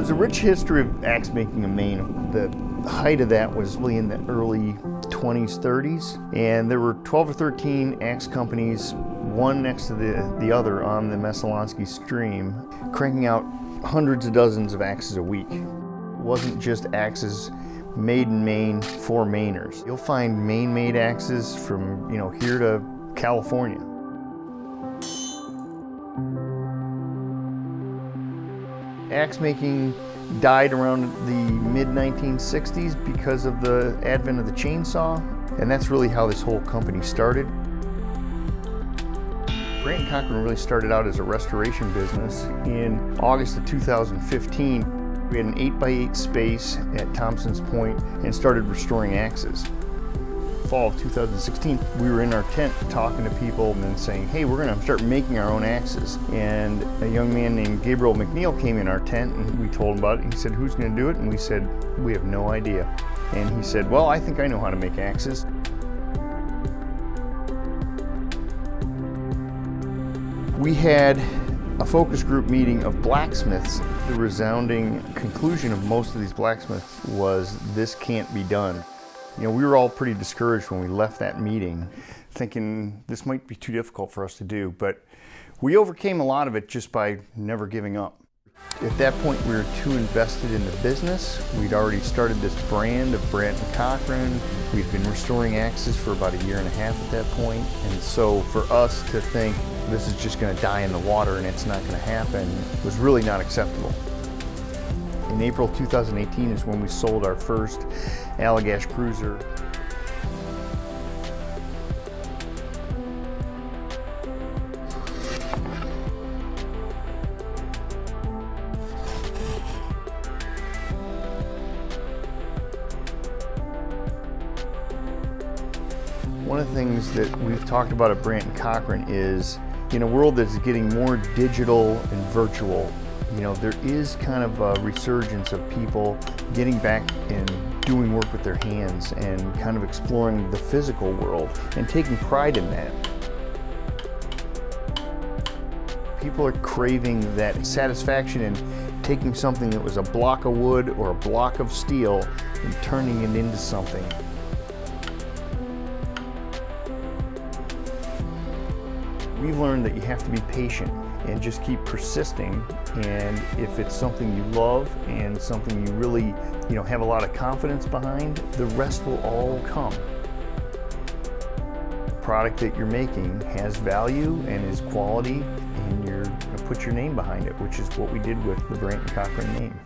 There's a rich history of axe making in Maine. The height of that was really in the early 20s, 30s, and there were 12 or 13 axe companies, one next to the other on the Messalonskee Stream, cranking out hundreds of dozens of axes a week. It wasn't just axes made in Maine for Mainers. You'll find Maine-made axes from, here to California. Axe making died around the mid-1960s because of the advent of the chainsaw, and that's really how this whole company started. Brant Cochran really started out as a restoration business. In August of 2015, we had an 8x8 space at Thompson's Point and started restoring axes. Fall of 2016, we were in our tent talking to people and saying, hey, we're gonna start making our own axes. And a young man named Gabriel McNeil came in our tent and we told him about it. He said, who's gonna do it? And we said, we have no idea. And he said, well, I think I know how to make axes. We had a focus group meeting of blacksmiths. The resounding conclusion of most of these blacksmiths was, this can't be done. We were all pretty discouraged when we left that meeting, thinking this might be too difficult for us to do, but we overcame a lot of it just by never giving up. At that point, we were too invested in the business. We'd already started this brand of Brant Cochran. We'd been restoring axes for about 1.5 years at that point, and so for us to think this is just going to die in the water and it's not going to happen was really not acceptable. In April 2018 is when we sold our first Allagash cruiser. One of the things that we've talked about at Brant Cochran is, in a world that's getting more digital and virtual, there is kind of a resurgence of people getting back and doing work with their hands and kind of exploring the physical world and taking pride in that. People are craving that satisfaction in taking something that was a block of wood or a block of steel and turning it into something. We've learned that you have to be patient and just keep persisting, and if it's something you love and something you really have a lot of confidence behind, the rest will all come. The product that you're making has value and is quality, and you're going to put your name behind it, which is what we did with the Brant Cochran name.